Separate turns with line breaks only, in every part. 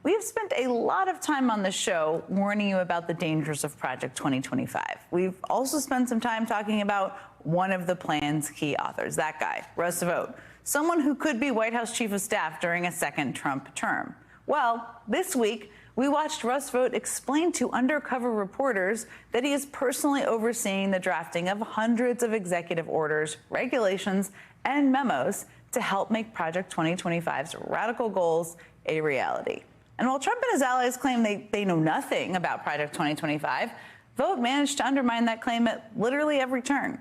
we have spent a lot of time on the show warning you about the dangers of Project 2025. We've also spent some time talking about one of the plan's key authors, that guy, Russ Vought, someone who could be White House Chief of Staff during a second Trump term. Well, this week, we watched Russ Vought explain to undercover reporters that he is personally overseeing the drafting of hundreds of executive orders, regulations, and memos to help make Project 2025's radical goals a reality. And while Trump and his allies claim they know nothing about Project 2025, Vought managed to undermine that claim at literally every turn.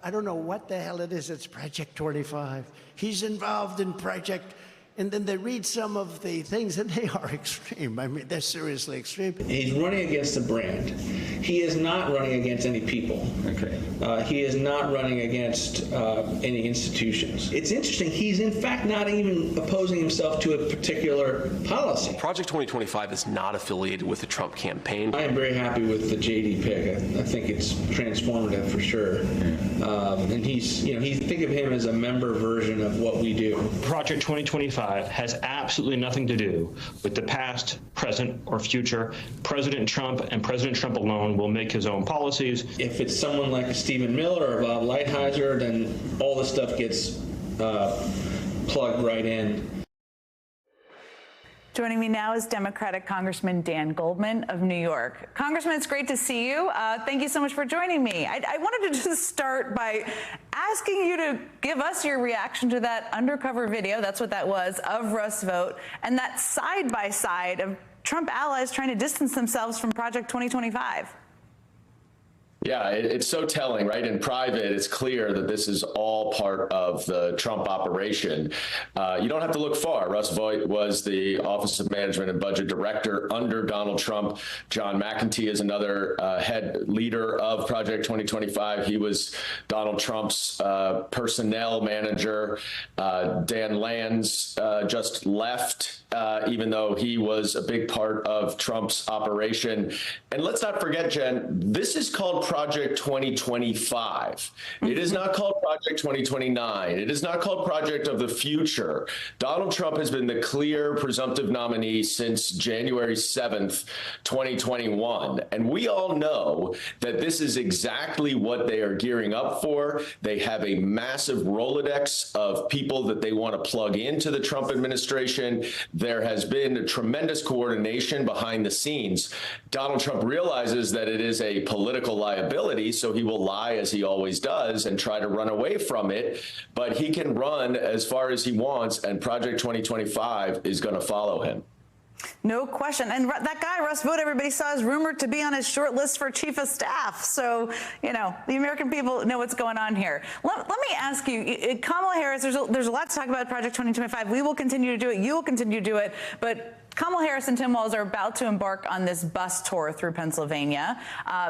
I don't know what the hell it is. It's Project 25. He's involved in Project. And then they read some of the things, and they are extreme. I mean, they're seriously extreme.
He's running against a brand. He is not running against any people. Okay. He is not running against any institutions. It's interesting. He's, in fact, not even opposing himself to a particular policy.
Project 2025 is not affiliated with the Trump campaign.
I am very happy with the JD pick. I think it's transformative for sure. And he's, think of him as a member version of what we do.
Project 2025 has absolutely nothing to do with the past, present, or future. President Trump and President Trump alone will make his own policies.
If it's someone like Stephen Miller or Bob Lighthizer, then all this stuff gets plugged right in.
Joining me now is Democratic Congressman Dan Goldman of New York. Congressman, it's great to see you. Thank you so much for joining me. I wanted to just start by asking you to give us your reaction to that undercover video, that's what that was, of Russ Vought, and that side-by-side of Trump allies trying to distance themselves from Project 2025.
Yeah, it's so telling, right? In private, it's clear that this is all part of the Trump operation. You don't have to look far. Russ Vought was the Office of Management and Budget Director under Donald Trump. John McEntee is another head leader of Project 2025. He was Donald Trump's personnel manager. Dan Lanz just left, even though he was a big part of Trump's operation. And let's not forget, Jen, this is called Project 2025. It is not called Project 2029. It is not called Project of the Future. Donald Trump has been the clear presumptive nominee since January 7th, 2021. And we all know that this is exactly what they are gearing up for. They have a massive Rolodex of people that they want to plug into the Trump administration. There has been a tremendous coordination behind the scenes. Donald Trump realizes that it is a political liability, so he will lie as he always does and try to run away from it. But he can run as far as he wants, and Project 2025 is going to follow him.
No question. And that guy, Russ Vought, everybody saw is rumored to be on his short list for Chief of Staff. So, the American people know what's going on here. Let me ask you, Kamala Harris, there's a lot to talk about Project 2025. We will continue to do it. You will continue to do it. But Kamala Harris and Tim Walz are about to embark on this bus tour through Pennsylvania.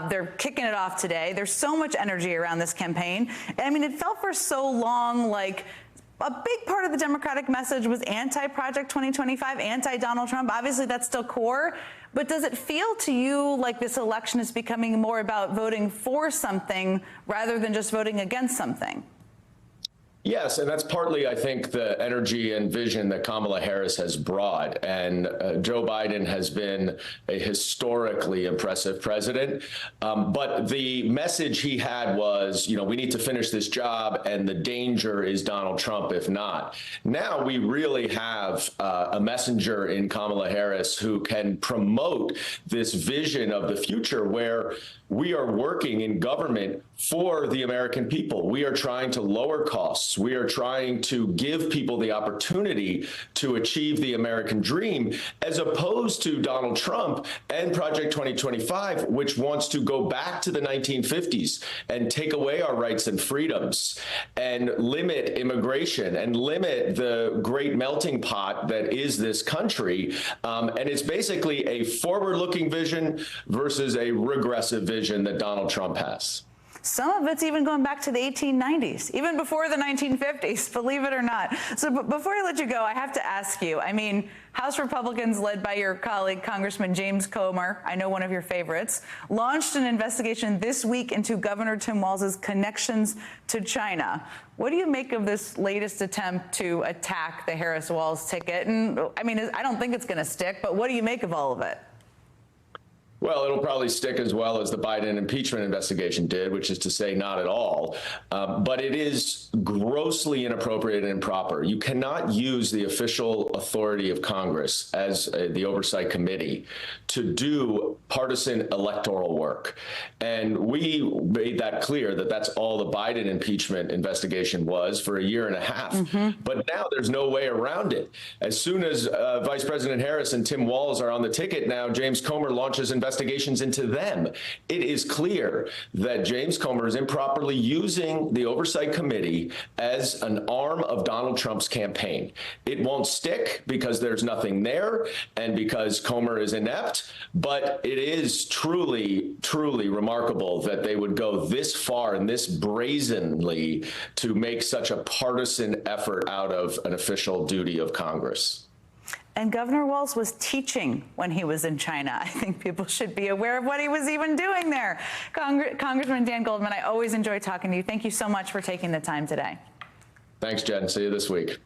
They're kicking it off today. There's so much energy around this campaign. I mean, it felt for so long like a big part of the Democratic message was anti-Project 2025, anti-Donald Trump. Obviously, that's still core. But does it feel to you like this election is becoming more about voting for something rather than just voting against something?
Yes, and that's partly, I think, the energy and vision that Kamala Harris has brought. And Joe Biden has been a historically impressive president. But the message he had was, we need to finish this job, and the danger is Donald Trump if not. Now we really have a messenger in Kamala Harris who can promote this vision of the future where we are working in government for the American people. We are trying to lower costs. We are trying to give people the opportunity to achieve the American dream, as opposed to Donald Trump and Project 2025, which wants to go back to the 1950s and take away our rights and freedoms and limit immigration and limit the great melting pot that is this country. And it's basically a forward-looking vision versus a regressive vision that Donald Trump has.
Some of it's even going back to the 1890s, even before the 1950s, believe it or not. So before I let you go, I have to ask you, I mean, House Republicans led by your colleague, Congressman James Comer, I know one of your favorites, launched an investigation this week into Governor Tim Walz's connections to China. What do you make of this latest attempt to attack the Harris-Walz ticket? And I mean, I don't think it's going to stick, but what do you make of all of it?
Well, it'll probably stick as well as the Biden impeachment investigation did, which is to say not at all. But it is grossly inappropriate and improper. You cannot use the official authority of Congress as the Oversight Committee to do partisan electoral work. And we made that clear that that's all the Biden impeachment investigation was for a year and a half. But now there's no way around it. As soon as Vice President Harris and Tim Walz are on the ticket now, James Comer launches investigations into them. It is clear that James Comer is improperly using the Oversight Committee as an arm of Donald Trump's campaign. It won't stick because there's nothing there and because Comer is inept, but it is truly, truly remarkable that they would go this far and this brazenly to make such a partisan effort out of an official duty of Congress.
And Governor Walz was teaching when he was in China. I think people should be aware of what he was even doing there. Congressman Dan Goldman, I always enjoy talking to you. Thank you so much for taking the time today.
Thanks, Jen. See you this week.